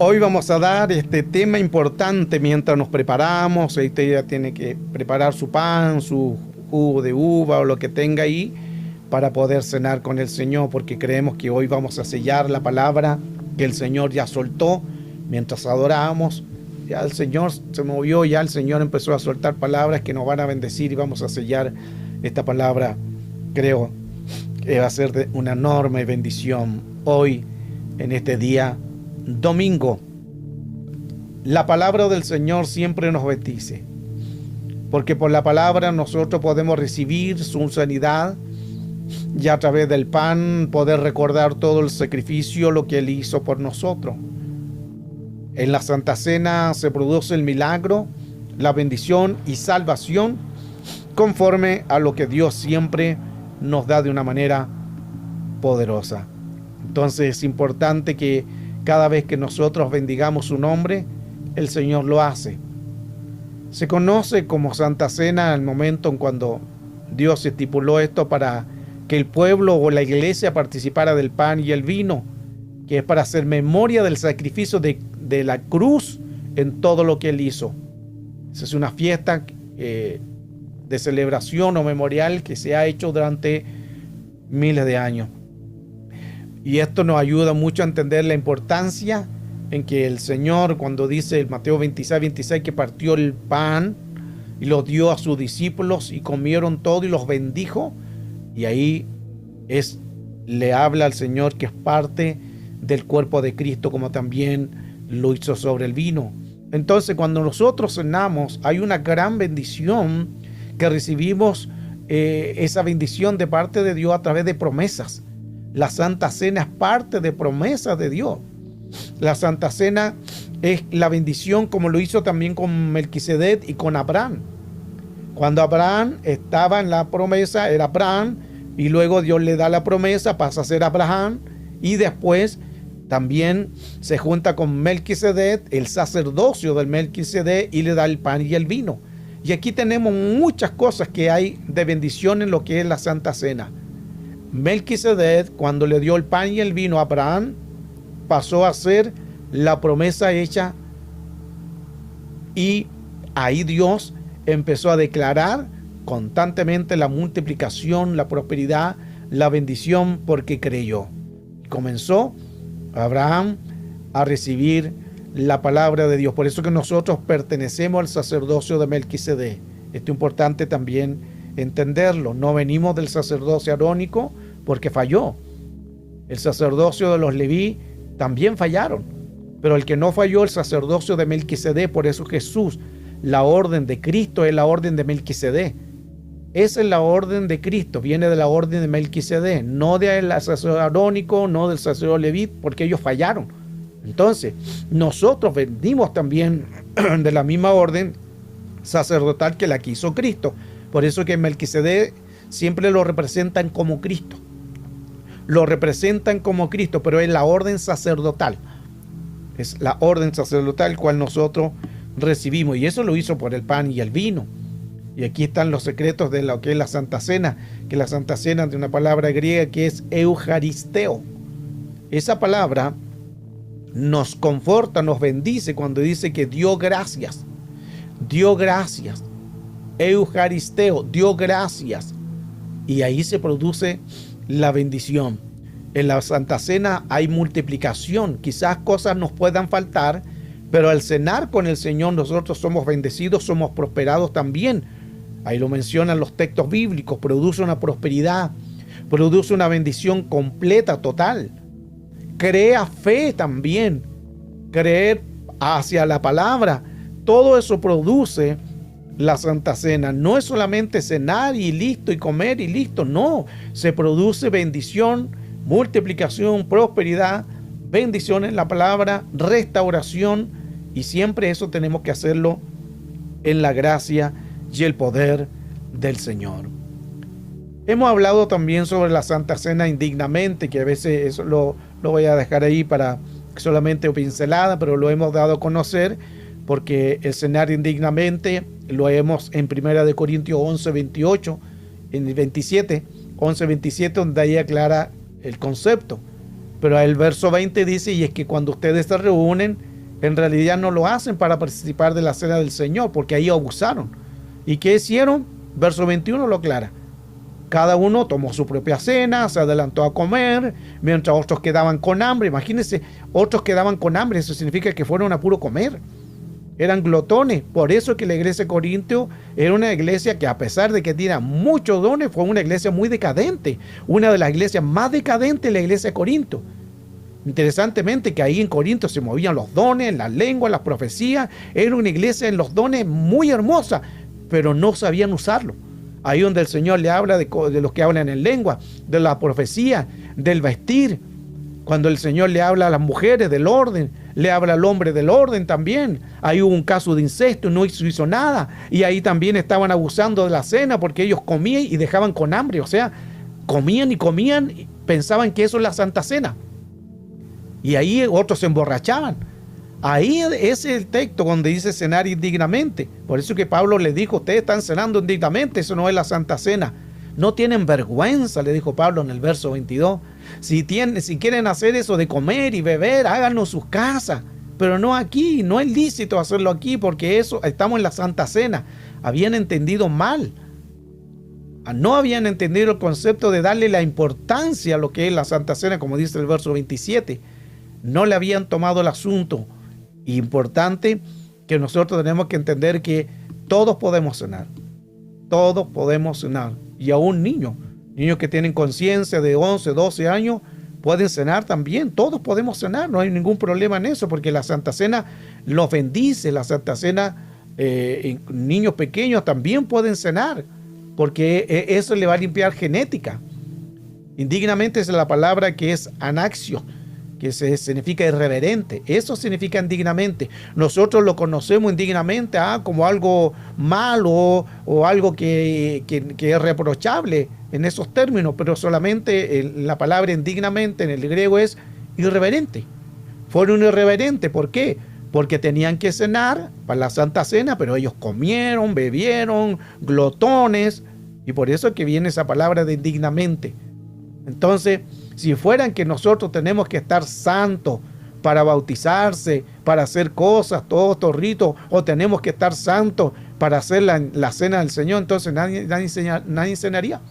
Hoy vamos a dar este tema importante mientras nos preparamos. Usted ya tiene que preparar su pan, su jugo de uva o lo que tenga ahí para poder cenar con el Señor, porque creemos que hoy vamos a sellar la palabra que el Señor ya soltó mientras adorábamos. Ya el Señor se movió, ya el Señor empezó a soltar palabras que nos van a bendecir y vamos a sellar esta palabra. Creo que va a ser de una enorme bendición hoy, en este día domingo. La palabra del Señor siempre nos bendice, porque por la palabra nosotros podemos recibir su sanidad y a través del pan poder recordar todo el sacrificio, lo que Él hizo por nosotros. En la Santa Cena se produce el milagro, la bendición y salvación conforme a lo que Dios siempre nos da de una manera poderosa. Entonces es importante que cada vez que nosotros bendigamos su nombre, el Señor lo hace. Se conoce como Santa Cena el momento en cuando Dios estipuló esto para que el pueblo o la iglesia participara del pan y el vino, que es para hacer memoria del sacrificio de la cruz en todo lo que Él hizo. Esa es una fiesta de celebración o memorial que se ha hecho durante miles de años. Y esto nos ayuda mucho a entender la importancia en que el Señor, cuando dice en Mateo 26 que partió el pan y lo dio a sus discípulos y comieron todo y los bendijo, y ahí le habla al Señor que es parte del cuerpo de Cristo, como también lo hizo sobre el vino. Entonces, cuando nosotros cenamos, hay una gran bendición que recibimos, esa bendición de parte de Dios a través de promesas. La Santa Cena es parte de promesas de Dios. La Santa Cena es la bendición como lo hizo también con Melquisedec y con Abraham. Cuando Abraham estaba en la promesa, era Abraham, y luego Dios le da la promesa, pasa a ser Abraham, y después también se junta con Melquisedec, el sacerdocio del Melquisedec, y le da el pan y el vino. Y aquí tenemos muchas cosas que hay de bendición en lo que es la Santa Cena. Melquisedec, cuando le dio el pan y el vino a Abraham, pasó a ser la promesa hecha, y ahí Dios empezó a declarar constantemente la multiplicación, la prosperidad, la bendición, porque creyó. Comenzó Abraham a recibir la palabra de Dios. Por eso que nosotros pertenecemos al sacerdocio de Melquisedec. Esto es importante también entenderlo. No venimos del sacerdocio arónico porque falló. El sacerdocio de los Leví también fallaron, pero el que no falló, el sacerdocio de Melquisedec. Por eso Jesús, la orden de Cristo es la orden de Melquisedec. Esa es la orden de Cristo, viene de la orden de Melquisedec, no del sacerdocio arónico, no del sacerdocio Leví, porque ellos fallaron. Entonces, nosotros venimos también de la misma orden sacerdotal que la que hizo Cristo. Por eso que Melquisedec siempre lo representan como Cristo. Lo representan como Cristo, pero es la orden sacerdotal. Es la orden sacerdotal cual nosotros recibimos. Y eso lo hizo por el pan y el vino. Y aquí están los secretos de lo que es la Santa Cena, que la Santa Cena es de una palabra griega que es eucaristeo. Esa palabra nos conforta, nos bendice cuando dice que dio gracias. Dio gracias. Eucaristeo, dio gracias. Y ahí se produce la bendición. En la Santa Cena hay multiplicación. Quizás cosas nos puedan faltar, pero al cenar con el Señor nosotros somos bendecidos, somos prosperados también. Ahí lo mencionan los textos bíblicos. Produce una prosperidad, produce una bendición completa, total. Crea fe también, creer hacia la palabra. Todo eso produce la Santa Cena. No es solamente cenar y listo, y comer y listo. No, se produce bendición, multiplicación, prosperidad, bendición en la palabra, restauración, y siempre eso tenemos que hacerlo en la gracia y el poder del Señor. Hemos hablado también sobre la Santa Cena indignamente, que a veces eso lo voy a dejar ahí para solamente pincelada, pero lo hemos dado a conocer porque el cenar indignamente lo vemos en 1 Corintios 11:28, en el 27, 11:27, donde ahí aclara el concepto. Pero el verso 20 dice: y es que cuando ustedes se reúnen, En realidad no lo hacen para participar de la cena del Señor, porque ahí abusaron. ¿Y qué hicieron? Verso 21 lo aclara. Cada uno tomó su propia cena, se adelantó a comer, mientras otros quedaban con hambre. Imagínense, otros quedaban con hambre, eso significa que fueron a puro comer. Eran glotones. Por eso que la iglesia de Corinto era una iglesia que, a pesar de que tenía muchos dones, fue una iglesia muy decadente. Una de las iglesias más decadentes es la iglesia de Corinto. Interesantemente que ahí en Corinto se movían los dones, las lenguas, las profecías. Era una iglesia en los dones muy hermosa, pero no sabían usarlo. Ahí donde el Señor le habla de los que hablan en lengua, de la profecía, del vestir. Cuando el Señor le habla a las mujeres del orden, le habla al hombre del orden también. Ahí hubo un caso de incesto, no hizo nada. Y ahí también estaban abusando de la cena porque ellos comían y dejaban con hambre. O sea, comían y pensaban que eso es la Santa Cena. Y ahí otros se emborrachaban. Ahí es el texto donde dice cenar indignamente. Por eso que Pablo le dijo, ustedes están cenando indignamente, eso no es la Santa Cena. No tienen vergüenza, le dijo Pablo en el verso 22. Si quieren hacer eso de comer y beber, háganlo en sus casas. Pero no aquí, no es lícito hacerlo aquí porque estamos en la Santa Cena. Habían entendido mal. No habían entendido el concepto de darle la importancia a lo que es la Santa Cena, como dice el verso 27. No le habían tomado el asunto. Importante que nosotros tenemos que entender que todos podemos cenar. Todos podemos cenar. Y aún niños que tienen conciencia de 11, 12 años, pueden cenar también. Todos podemos cenar, no hay ningún problema en eso, porque la Santa Cena los bendice. La Santa Cena, niños pequeños también pueden cenar, porque eso le va a limpiar genética. Indignamente es la palabra que es anaxio, que significa irreverente. Eso significa indignamente. Nosotros lo conocemos indignamente como algo malo o algo que es reprochable en esos términos, pero solamente la palabra indignamente en el griego es irreverente. Fueron irreverentes. ¿Por qué? Porque tenían que cenar para la Santa Cena, pero ellos comieron, bebieron, glotones, y por eso es que viene esa palabra de indignamente. Entonces, si fueran que nosotros tenemos que estar santos para bautizarse, para hacer cosas, todos estos ritos, o tenemos que estar santos para hacer la cena del Señor, entonces nadie cenaría.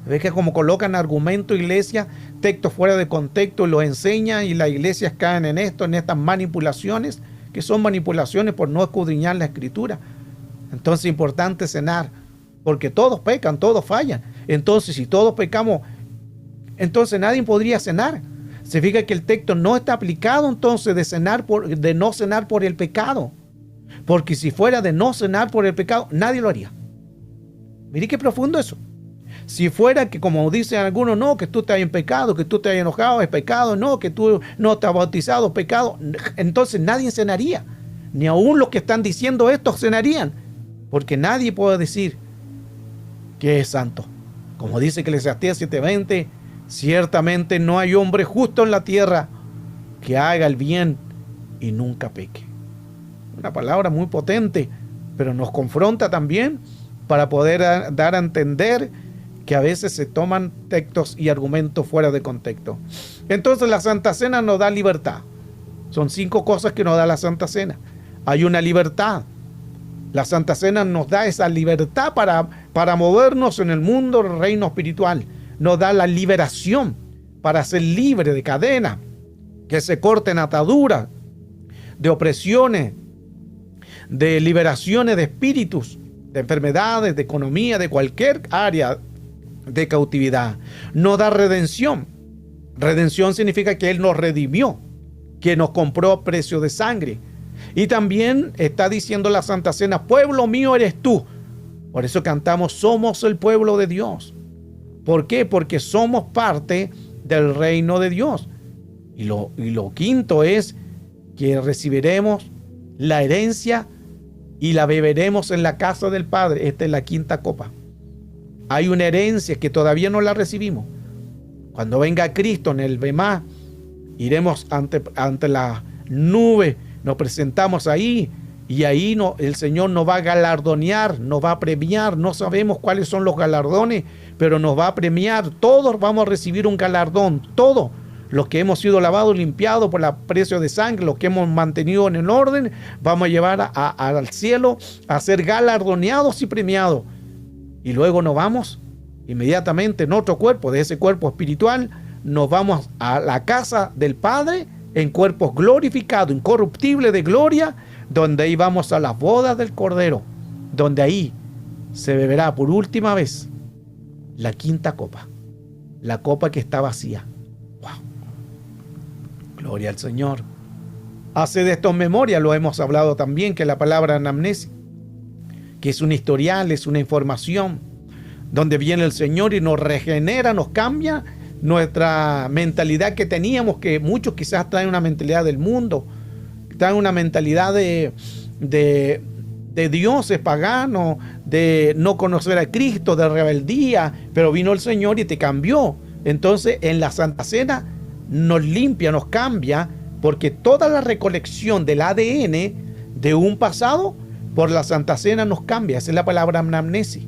¿Ves que como colocan argumento, iglesia, textos fuera de contexto, los enseñan y las iglesias caen en estas manipulaciones, que son manipulaciones por no escudriñar la Escritura? Entonces es importante cenar, porque todos pecan, todos fallan. Entonces, si todos pecamos, entonces nadie podría cenar. Se fija que el texto no está aplicado entonces de no cenar por el pecado. Porque si fuera de no cenar por el pecado, nadie lo haría. Mire qué profundo eso. Si fuera que, como dicen algunos, no, que tú estás en pecado, que tú estás enojado, es pecado, no, que tú no estás bautizado, pecado, entonces nadie cenaría. Ni aún los que están diciendo esto cenarían. Porque nadie puede decir que es santo. Como dice Eclesiastés 7:20, ciertamente no hay hombre justo en la tierra que haga el bien y nunca peque. Una palabra muy potente, pero nos confronta también para poder dar a entender que a veces se toman textos y argumentos fuera de contexto. Entonces la Santa Cena nos da libertad. Son 5 cosas que nos da la Santa Cena. Hay una libertad. La Santa Cena nos da esa libertad para movernos en el mundo del reino espiritual. Nos da la liberación para ser libre de cadenas, que se corten ataduras, de opresiones, de liberaciones de espíritus, de enfermedades, de economía, de cualquier área de cautividad. Nos da redención. Redención significa que Él nos redimió, que nos compró a precio de sangre. Y también está diciendo la Santa Cena, pueblo mío eres tú. Por eso cantamos, somos el pueblo de Dios. ¿Por qué? Porque somos parte del reino de Dios. Y lo quinto es que recibiremos la herencia y la beberemos en la casa del Padre. Esta es la quinta copa. Hay una herencia que todavía no la recibimos. Cuando venga Cristo en el Bemá, iremos ante la nube, nos presentamos ahí y ahí el Señor nos va a galardonear, nos va a premiar. No sabemos cuáles son los galardones, pero nos va a premiar. Todos vamos a recibir un galardón, todos. los que hemos sido lavados, limpiados por el precio de sangre, los que hemos mantenido en el orden, vamos a llevar al cielo a ser galardoneados y premiados. Y luego nos vamos inmediatamente en otro cuerpo, de ese cuerpo espiritual, nos vamos a la casa del Padre en cuerpos glorificados, incorruptibles de gloria, donde ahí vamos a las bodas del Cordero, donde ahí se beberá por última vez la quinta copa, la copa que está vacía. ¡Wow! Gloria al Señor. Hace de esto en memoria, lo hemos hablado también, que la palabra anamnesis, que es un historial, es una información, donde viene el Señor y nos regenera, nos cambia nuestra mentalidad que teníamos, que muchos quizás traen una mentalidad del mundo, traen una mentalidad de dioses paganos, de no conocer a Cristo, de rebeldía, pero vino el Señor y te cambió. Entonces en la Santa Cena nos limpia, nos cambia, porque toda la recolección del ADN de un pasado por la Santa Cena nos cambia. Esa es la palabra anamnesis.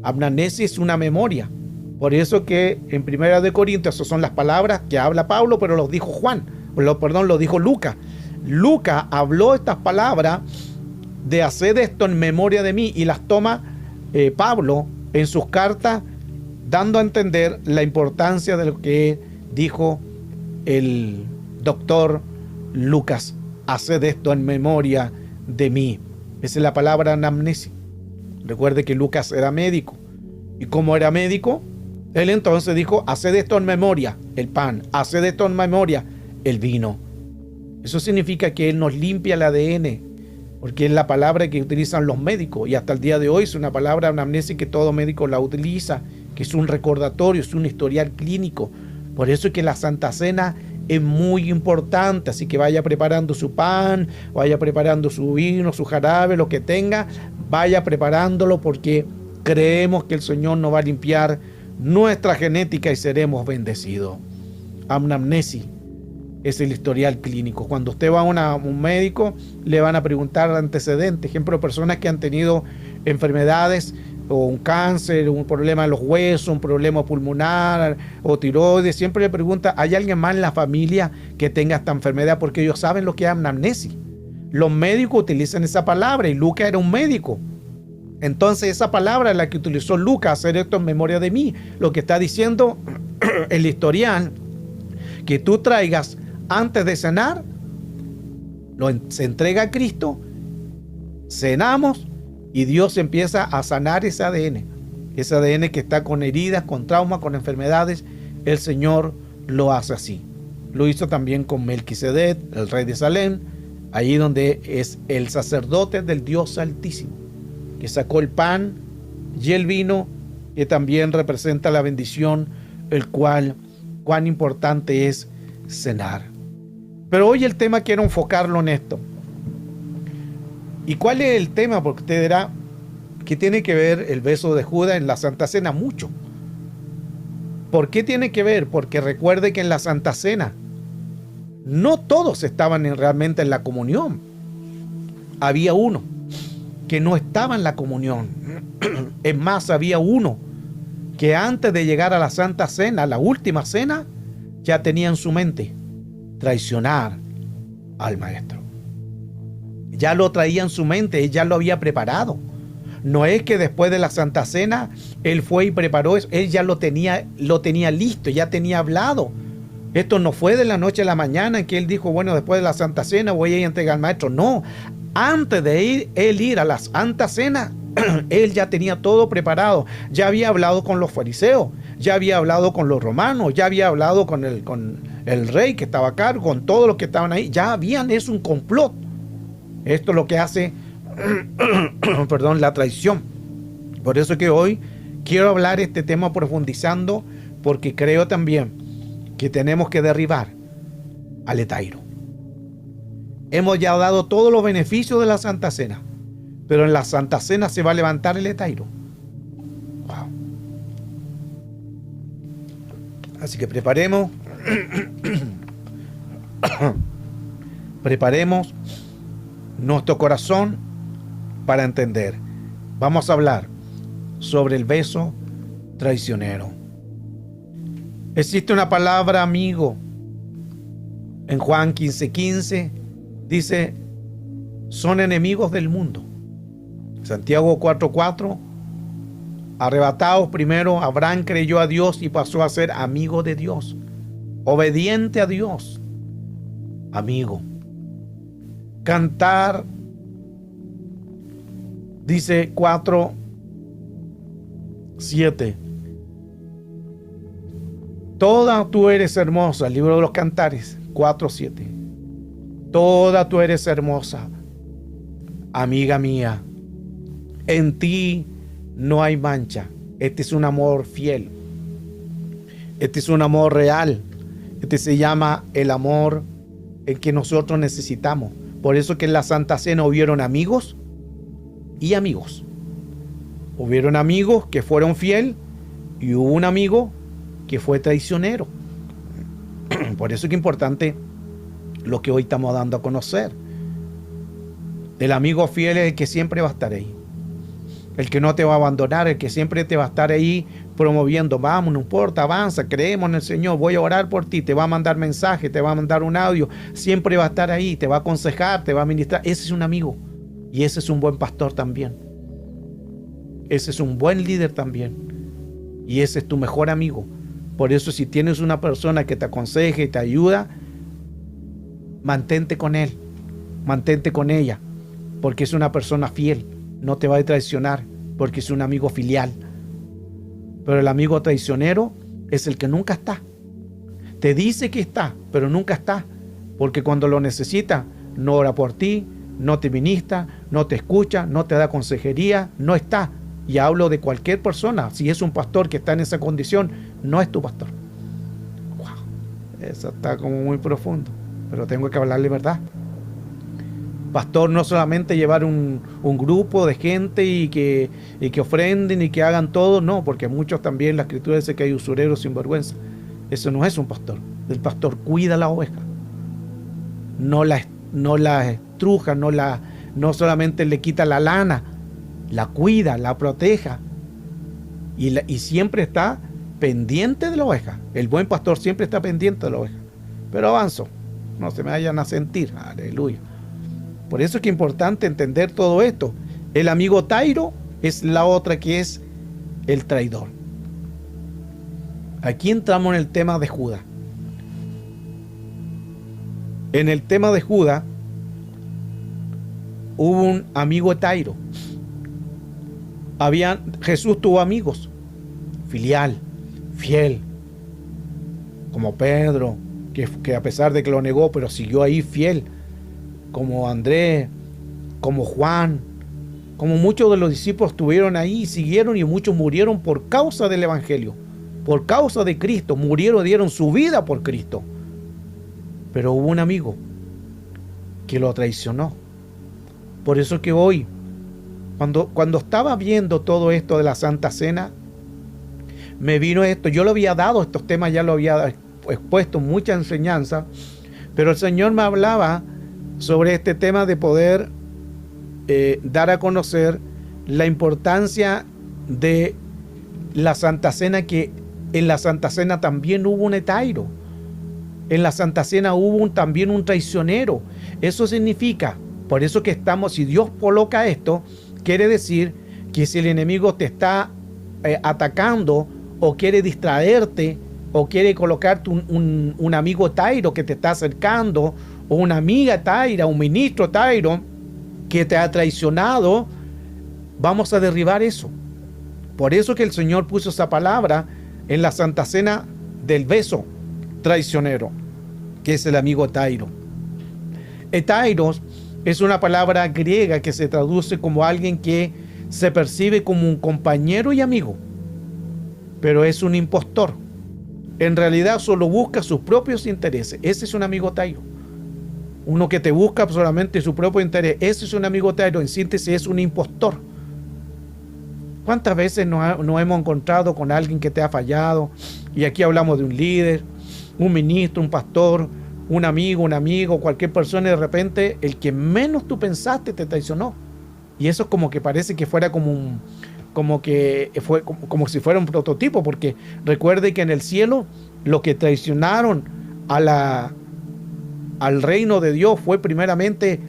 Anamnesis es una memoria. Por eso que en 1 Corintios, esas son las palabras que habla Pablo, pero los dijo lo dijo Lucas. Lucas habló estas palabras de hacer esto en memoria de mí, y las toma Pablo en sus cartas, dando a entender la importancia de lo que dijo el doctor Lucas: haced esto en memoria de mí. Esa es la palabra anamnesis. Recuerde que Lucas era médico, y como era médico, él entonces dijo: haced esto en memoria, el pan, haced esto en memoria, el vino. Eso significa que él nos limpia el ADN, porque es la palabra que utilizan los médicos, y hasta el día de hoy es una palabra anamnesis que todo médico la utiliza, que es un recordatorio, es un historial clínico. Por eso es que la Santa Cena es muy importante, así que vaya preparando su pan, vaya preparando su vino, su jarabe, lo que tenga, vaya preparándolo, porque creemos que el Señor nos va a limpiar nuestra genética y seremos bendecidos. Anamnesis es el historial clínico. Cuando usted va a un médico, le van a preguntar antecedentes. Ejemplo, personas que han tenido enfermedades, o un cáncer, un problema en los huesos, un problema pulmonar o tiroides, siempre le pregunta: ¿hay alguien más en la familia que tenga esta enfermedad? Porque ellos saben lo que es anamnesis. Los médicos utilizan esa palabra, y Lucas era un médico. Entonces esa palabra es la que utilizó Lucas: hacer esto en memoria de mí. Lo que está diciendo el historial, que tú traigas antes de cenar, se entrega a Cristo, cenamos, y Dios empieza a sanar ese ADN que está con heridas, con traumas, con enfermedades. El Señor lo hace así. Lo hizo también con Melquisedec, el rey de Salem, allí donde es el sacerdote del Dios Altísimo, que sacó el pan y el vino, que también representa la bendición, el cual, cuán importante es cenar. Pero hoy el tema quiero enfocarlo en esto. ¿Y cuál es el tema? Porque usted dirá: ¿qué tiene que ver el beso de Judas en la Santa Cena? Mucho. ¿Por qué tiene que ver? Porque recuerde que en la Santa Cena no todos estaban realmente en la comunión. Había uno que no estaba en la comunión. Es más, había uno que antes de llegar a la Santa Cena, la última cena, ya tenía en su mente traicionar al Maestro. Ya lo traía en su mente, él ya lo había preparado. No es que después de la Santa Cena él fue y preparó eso, él ya lo tenía listo, ya tenía hablado. Esto no fue de la noche a la mañana en que él dijo: bueno, después de la Santa Cena voy a ir a entregar al Maestro. No, antes de él ir a la Santa Cena, él ya tenía todo preparado. Ya había hablado con los fariseos, ya había hablado con los romanos, ya había hablado con el rey que estaba a cargo, con todos los que estaban ahí. Ya habían hecho un complot. Esto es lo que hace la traición. Por eso que hoy quiero hablar este tema profundizando, porque creo también que tenemos que derribar al hetairo. Hemos ya dado todos los beneficios de la Santa Cena, pero en la Santa Cena se va a levantar el hetairo. Wow. Así que preparemos nuestro corazón para entender. Vamos a hablar sobre el beso traicionero. Existe una palabra, amigo, En Juan 15:15 dice, son enemigos del mundo. Santiago 4:4, arrebatados primero, Abraham creyó a Dios y pasó a ser amigo de Dios, obediente a Dios, amigo. Cantar, dice 4:7, toda tú eres hermosa, el libro de los Cantares 4:7, toda tú eres hermosa, amiga mía, en ti no hay mancha. Este es un amor fiel, este es un amor real, este se llama el amor el que nosotros necesitamos. Por eso que en la Santa Cena hubieron amigos y amigos. Hubieron amigos que fueron fiel y hubo un amigo que fue traicionero. Por eso es que es importante lo que hoy estamos dando a conocer. El amigo fiel es el que siempre va a estar ahí, el que no te va a abandonar, el que siempre te va a estar ahí promoviendo, vamos, no importa, avanza, creemos en el Señor, voy a orar por ti, te va a mandar mensaje, te va a mandar un audio, siempre va a estar ahí, te va a aconsejar, te va a ministrar. Ese es un amigo y ese es un buen pastor también. Ese es un buen líder también y ese es tu mejor amigo. Por eso si tienes una persona que te aconseje y te ayuda, mantente con él, mantente con ella, porque es una persona fiel. No te va a traicionar porque es un amigo filial. Pero el amigo traicionero es el que nunca está. Te dice que está, pero nunca está. Porque cuando lo necesita, no ora por ti, no te ministra, no te escucha, no te da consejería, no está. Y hablo de cualquier persona. Si es un pastor que está en esa condición, no es tu pastor. Wow, eso está como muy profundo. Pero tengo que hablarle verdad. Pastor no solamente llevar un grupo de gente y que ofrenden y que hagan todo, no, porque muchos también la Escritura dice que hay usureros sin vergüenza. Eso no es un pastor. El pastor cuida la oveja, no la estruja, no solamente le quita la lana, la cuida, la proteja y siempre está pendiente de la oveja. El buen pastor siempre está pendiente de la oveja. Pero avanzo, no se me vayan a sentir, aleluya. Por eso es que es importante entender todo esto. El amigo Tairo es la otra que es el traidor. Aquí entramos en el tema de Judas. En el tema de Judas hubo un amigo de Tairo. Jesús tuvo amigos, filial, fiel, como Pedro, que a pesar de que lo negó, pero siguió ahí fiel, como Andrés, como Juan, como muchos de los discípulos estuvieron ahí, siguieron y muchos murieron por causa del Evangelio, por causa de Cristo, murieron, dieron su vida por Cristo. Pero hubo un amigo que lo traicionó. Por eso que hoy, cuando estaba viendo todo esto de la Santa Cena, me vino esto. Yo lo había dado, estos temas ya lo había expuesto, mucha enseñanza, pero el Señor me hablaba sobre este tema de poder dar a conocer la importancia de la Santa Cena, que en la Santa Cena también hubo un etairo, en la Santa Cena hubo también un traicionero. Eso significa, por eso que estamos, si Dios coloca esto, quiere decir que si el enemigo te está atacando o quiere distraerte o quiere colocarte un amigo tairo que te está acercando, o una amiga taira, un ministro tairo que te ha traicionado, vamos a derribar eso. Por eso que el Señor puso esa palabra en la Santa Cena del beso traicionero, que es el amigo tairo. Etairos es una palabra griega que se traduce como alguien que se percibe como un compañero y amigo, pero es un impostor. En realidad solo busca sus propios intereses. Ese es un amigo tairo. Uno que te busca solamente su propio interés. Ese es un amigo tairo. En síntesis, es un impostor. ¿Cuántas veces nos hemos encontrado con alguien que te ha fallado? Y aquí hablamos de un líder, un ministro, un pastor, un amigo, cualquier persona, y de repente el que menos tú pensaste te traicionó. Y eso es como que parece que fuera como si fuera un prototipo, porque recuerde que en el cielo los que traicionaron a al reino de Dios fue primeramente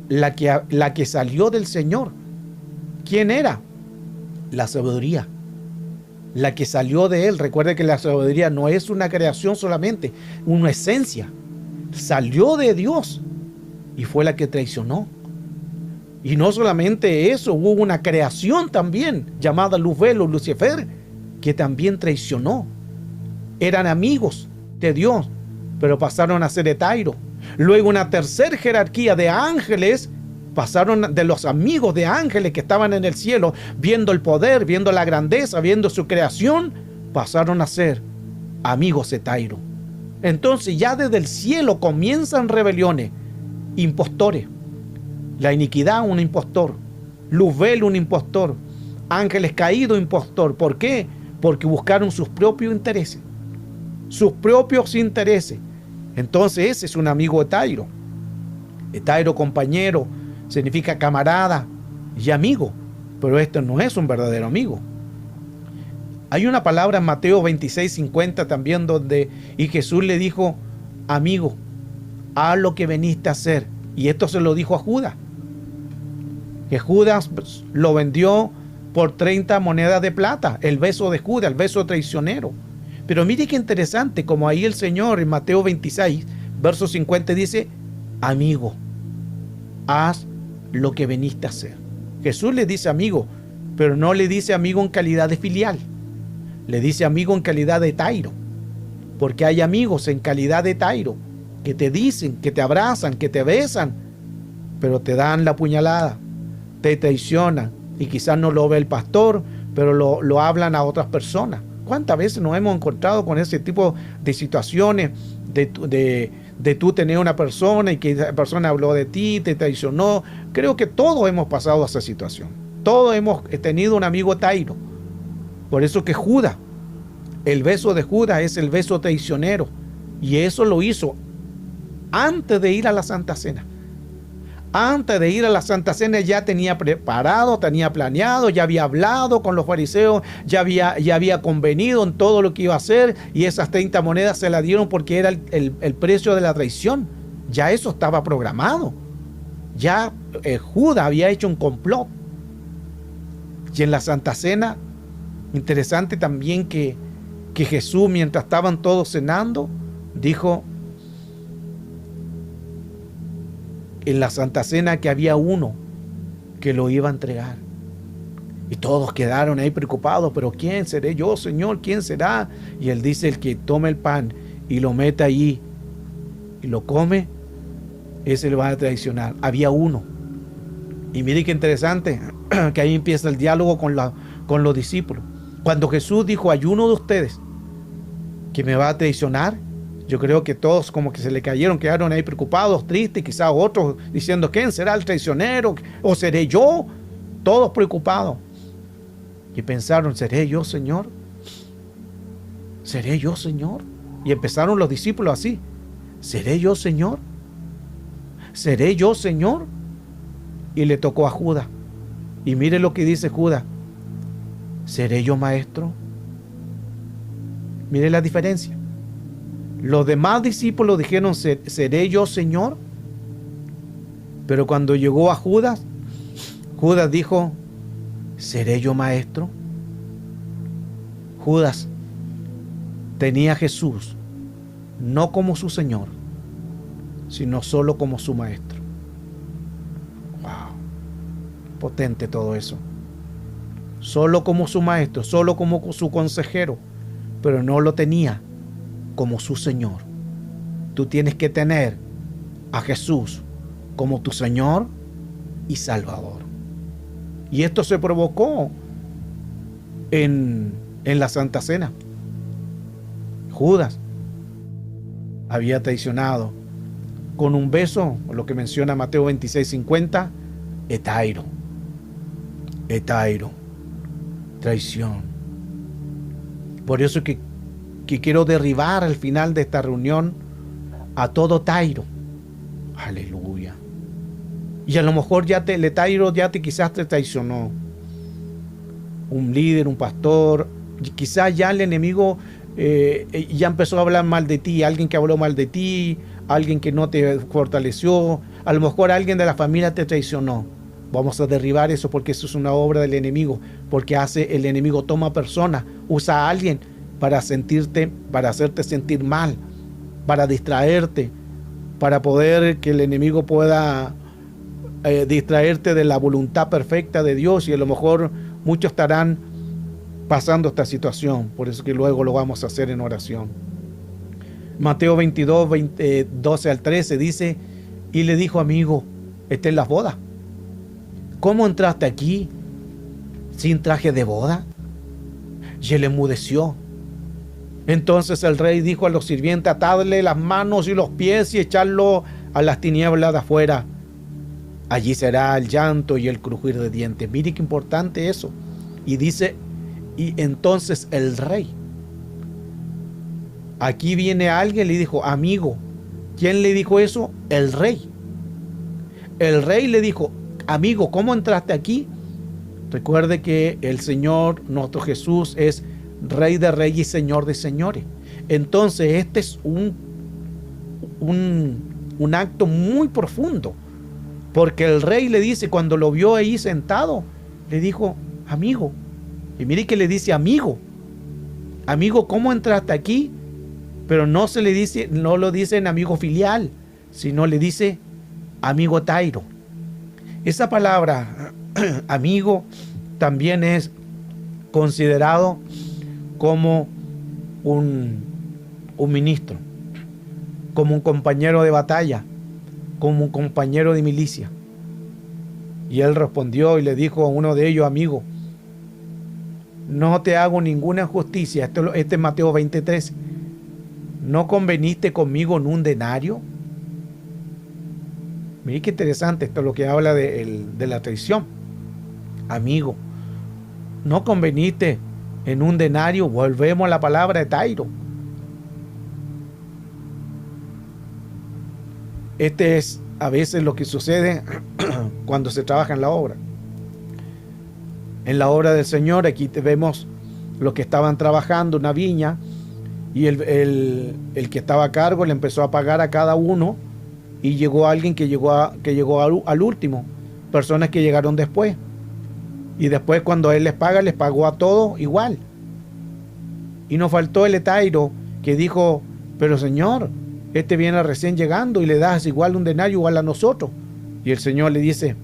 la que salió del Señor. ¿Quién era? La sabiduría. La que salió de Él. Recuerde que la sabiduría no es una creación solamente, una esencia. Salió de Dios y fue la que traicionó. Y no solamente eso, hubo una creación también llamada Luzbel o Lucifer, que también traicionó. Eran amigos de Dios, pero pasaron a ser Etairo. Luego una tercera jerarquía de ángeles pasaron de los amigos de ángeles que estaban en el cielo, viendo el poder, viendo la grandeza, viendo su creación, pasaron a ser amigos Etairo. Entonces ya desde el cielo comienzan rebeliones, impostores. La iniquidad, un impostor. Luzbel, un impostor. Ángeles caídos, impostor. ¿Por qué? Porque buscaron sus propios intereses. Sus propios intereses. Entonces ese es un amigo Etairo. Etairo, compañero, significa camarada y amigo. Pero este no es un verdadero amigo. Hay una palabra en Mateo 26:50 también donde y Jesús le dijo, amigo, haz lo que veniste a hacer. Y esto se lo dijo a Judas. Que Judas lo vendió por 30 monedas de plata. El beso de Judas, el beso traicionero. Pero mire qué interesante, como ahí el Señor en Mateo 26, verso 50 dice, amigo, haz lo que veniste a hacer. Jesús le dice amigo, pero no le dice amigo en calidad de filial. Le dice amigo en calidad de Etairo. Porque hay amigos en calidad de Etairo que te dicen, que te abrazan, que te besan, pero te dan la puñalada, te traicionan y quizás no lo ve el pastor, pero lo hablan a otras personas. ¿Cuántas veces nos hemos encontrado con ese tipo de situaciones de tú tener una persona y que esa persona habló de ti, te traicionó? Creo que todos hemos pasado a esa situación. Todos hemos tenido un amigo Etairo. Por eso que Judas, el beso de Judas es el beso traicionero. Y eso lo hizo antes de ir a la Santa Cena. Antes de ir a la Santa Cena ya tenía preparado, tenía planeado, ya había hablado con los fariseos, ya había convenido en todo lo que iba a hacer, y esas 30 monedas se las dieron porque era el precio de la traición. Ya eso estaba programado. Ya Judas había hecho un complot. Y en la Santa Cena, interesante también que Jesús, mientras estaban todos cenando, dijo en la Santa Cena que había uno que lo iba a entregar. Y todos quedaron ahí preocupados, pero ¿quién seré yo, Señor? ¿Quién será? Y él dice, el que tome el pan y lo meta allí y lo come, ese lo va a traicionar. Había uno. Y mire qué interesante, que ahí empieza el diálogo con los discípulos. Cuando Jesús dijo, hay uno de ustedes que me va a traicionar, yo creo que todos como que se le cayeron, quedaron ahí preocupados, tristes, quizás otros diciendo, ¿quién será el traicionero? ¿O seré yo? Todos preocupados. Y pensaron, ¿seré yo, Señor? ¿Seré yo, Señor? Y empezaron los discípulos así, ¿seré yo, Señor? ¿Seré yo, Señor? Y le tocó a Judas. Y mire lo que dice Judas, ¿seré yo, Maestro? Mire la diferencia. Los demás discípulos dijeron, ¿seré yo, Señor? Pero cuando llegó a Judas, Judas dijo, ¿seré yo, Maestro? Judas tenía a Jesús no como su Señor, sino solo como su Maestro. Wow, potente todo eso. Solo como su Maestro, solo como su consejero, pero no lo tenía como su Señor. Tú tienes que tener a Jesús como tu Señor y Salvador. Y esto se provocó en la Santa Cena. Judas había traicionado con un beso, lo que menciona Mateo 26:50, Etairo, traición. Por eso que quiero derribar al final de esta reunión a todo Etairo. Aleluya. Y a lo mejor el Etairo quizás te traicionó. Un líder, un pastor, quizás ya el enemigo ya empezó a hablar mal de ti, alguien que habló mal de ti, alguien que no te fortaleció, a lo mejor alguien de la familia te traicionó. Vamos a derribar eso porque eso es una obra del enemigo, porque el enemigo toma personas, usa a alguien para hacerte sentir mal, para distraerte, para poder que el enemigo pueda distraerte de la voluntad perfecta de Dios, y a lo mejor muchos estarán pasando esta situación, por eso que luego lo vamos a hacer en oración. Mateo 22, 12 al 13 dice, y le dijo: amigo, está en las bodas. ¿Cómo entraste aquí sin traje de boda? Y él enmudeció. Entonces el rey dijo a los sirvientes: atadle las manos y los pies y echarlo a las tinieblas de afuera. Allí será el llanto y el crujir de dientes. Mire qué importante eso. Y dice, y entonces el rey. Aquí viene alguien y le dijo: amigo. ¿Quién le dijo eso? El rey. El rey le dijo: amigo, ¿cómo entraste aquí? Recuerde que el Señor, nuestro Jesús, es Rey de Reyes y Señor de Señores. Entonces este es un acto muy profundo, porque el rey le dice, cuando lo vio ahí sentado, le dijo: amigo. Y mire que le dice: amigo. Amigo, ¿cómo entraste aquí? Pero no se le dice, no lo dice en amigo filial, sino le dice amigo Tairo. Esa palabra amigo también es considerado como un ministro, como un compañero de batalla, como un compañero de milicia. Y él respondió y le dijo a uno de ellos: amigo, no te hago ninguna justicia. Este es Mateo 23. ¿No conveniste conmigo en un denario? Mire qué interesante, esto es lo que habla de la traición. Amigo, ¿no conveniste en un denario? Volvemos a la palabra de Tairo. Este es a veces lo que sucede cuando se trabaja en la obra. En la obra del Señor, aquí vemos los que estaban trabajando una viña, y el que estaba a cargo le empezó a pagar a cada uno, y llegó alguien que llegó al último, personas que llegaron después. Y después, cuando él les paga, les pagó a todos igual. Y nos faltó el etairo que dijo: pero Señor, este viene recién llegando y le das igual un denario igual a nosotros. Y el Señor le dice: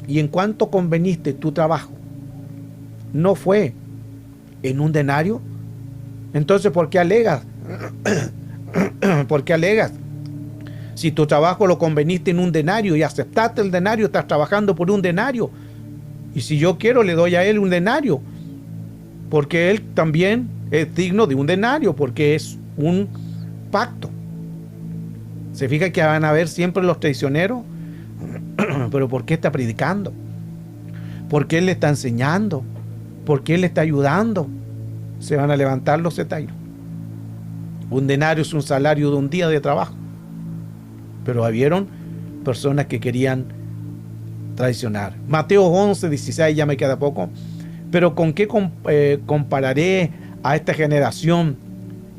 ¿y en cuánto conveniste tu trabajo? ¿No fue en un denario? Entonces, ¿por qué alegas? ¿Por qué alegas? Si tu trabajo lo conveniste en un denario y aceptaste el denario, estás trabajando por un denario. Y si yo quiero, le doy a él un denario, porque él también es digno de un denario, porque es un pacto. Se fija que van a haber siempre los traicioneros. Pero ¿por qué está predicando? ¿Por qué él le está enseñando? ¿Por qué él le está ayudando? Se van a levantar los etairos. Un denario es un salario de un día de trabajo. Pero habieron personas que querían traicionar. Mateo 11, 16, ya me queda poco. Pero ¿con qué compararé a esta generación?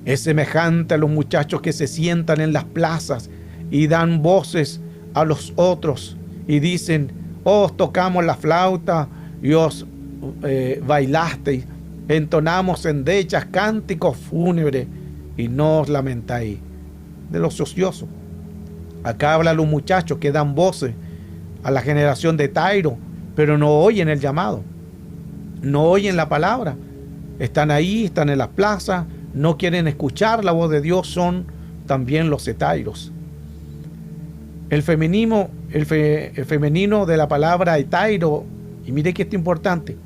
Es semejante a los muchachos que se sientan en las plazas y dan voces a los otros y dicen: os tocamos la flauta y os bailasteis, entonamos endechas, cánticos fúnebres y no os lamentáis. De los ociosos. Acá habla los muchachos que dan voces a la generación de Tairo, pero no oyen el llamado, no oyen la palabra. Están ahí, están en las plazas, no quieren escuchar la voz de Dios. Son también los etairos. El femenino de la palabra etairo, y mire que esto es importante,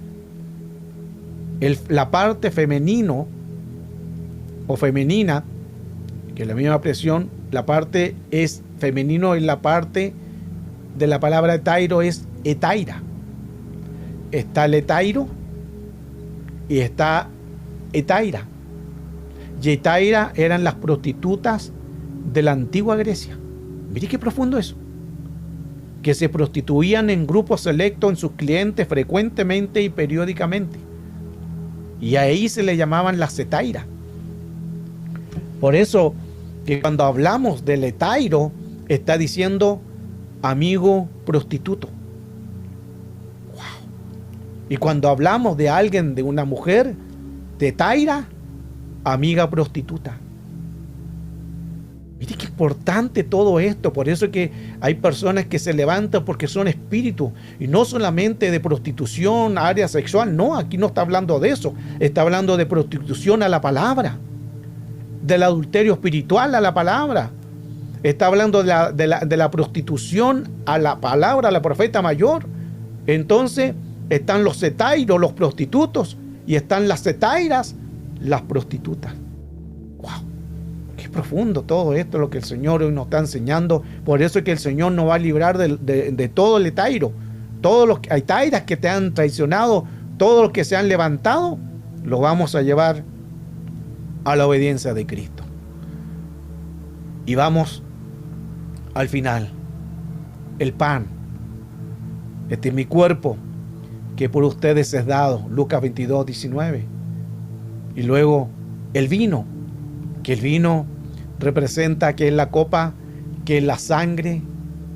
la parte femenino o femenina, que es la misma expresión, la parte es femenino, en la parte de la palabra etairo es etaira. Está el etairo y está etaira. Y etaira eran las prostitutas de la antigua Grecia. Mire qué profundo eso. Que se prostituían en grupos selectos en sus clientes frecuentemente y periódicamente. Y ahí se le llamaban las etairas. Por eso que cuando hablamos del hetairo, está diciendo amigo prostituto. Wow. Y cuando hablamos de alguien, de una mujer, de taira, amiga prostituta. Mire qué importante todo esto. Por eso es que hay personas que se levantan porque son espíritus, y no solamente de prostitución, área sexual. No, aquí no está hablando de eso. Está hablando de prostitución a la palabra, del adulterio espiritual a la palabra. Está hablando de la prostitución a la palabra, a la profeta mayor. Entonces están los hetairos, los prostitutos, y están las hetairas, las prostitutas. ¡Wow! Qué profundo todo esto, lo que el Señor hoy nos está enseñando. Por eso es que el Señor nos va a librar de todo el hetairo. Todos los hetairas que te han traicionado, todos los que se han levantado, los vamos a llevar a la obediencia de Cristo. Y vamos al final. El pan. Este es mi cuerpo, que por ustedes es dado. Lucas 22, 19. Y luego el vino, que el vino representa que es la copa, que es la sangre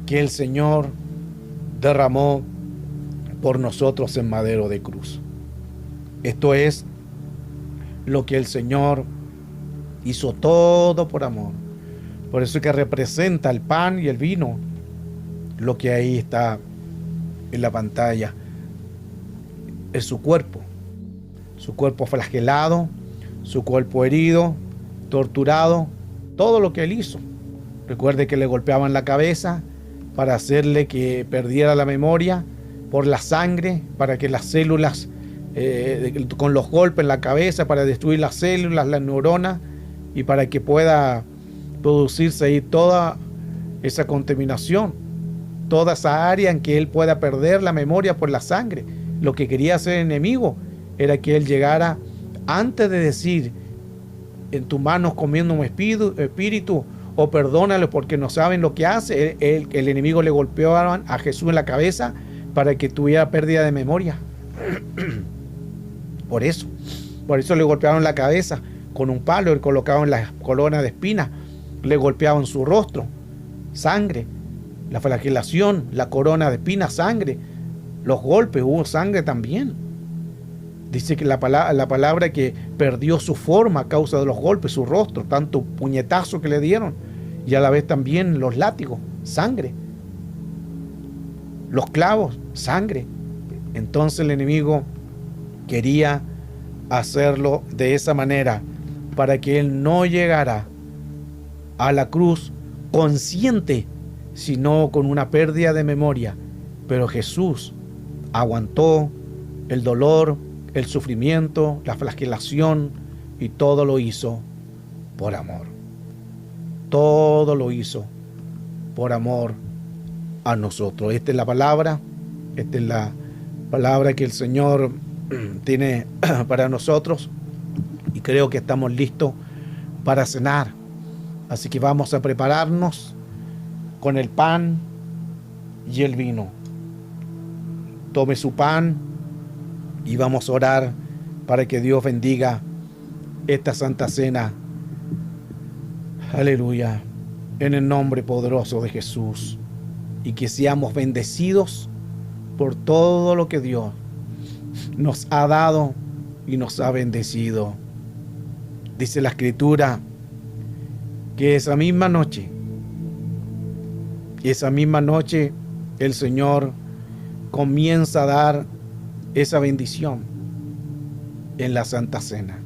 que el Señor derramó por nosotros en madero de cruz. Esto es lo que el Señor hizo todo por amor. Por eso es que representa el pan y el vino, lo que ahí está en la pantalla. Es su cuerpo flagelado, su cuerpo herido, torturado, todo lo que él hizo. Recuerde que le golpeaban la cabeza para hacerle que perdiera la memoria, por la sangre, para que las células, con los golpes en la cabeza, para destruir las células, las neuronas, y para que pueda producirse ahí toda esa contaminación, toda esa área en que él pueda perder la memoria por la sangre. Lo que quería hacer el enemigo era que él llegara, antes de decir, en tus manos comiendo un espíritu, o perdónalo porque no saben lo que hace, el enemigo le golpeó a Jesús en la cabeza para que tuviera pérdida de memoria. Por eso le golpearon la cabeza con un palo, le colocaban la corona de espinas, le golpeaban su rostro, sangre, la flagelación, la corona de espinas, sangre, los golpes, hubo sangre también. Dice que la palabra que perdió su forma a causa de los golpes, su rostro, tanto puñetazo que le dieron, y a la vez también los látigos, sangre, los clavos, sangre. Entonces el enemigo quería hacerlo de esa manera, para que él no llegara a la cruz consciente, sino con una pérdida de memoria. Pero Jesús aguantó el dolor, el sufrimiento, la flagelación, y todo lo hizo por amor. Todo lo hizo por amor a nosotros. Esta es la palabra que el Señor tiene para nosotros, y creo que estamos listos para cenar. Así que vamos a prepararnos con el pan y el vino. Tome su pan y vamos a orar para que Dios bendiga esta Santa Cena. Aleluya. En el nombre poderoso de Jesús. Y que seamos bendecidos por todo lo que Dios nos ha dado y nos ha bendecido. Dice la Escritura que esa misma noche el Señor comienza a dar esa bendición en la Santa Cena.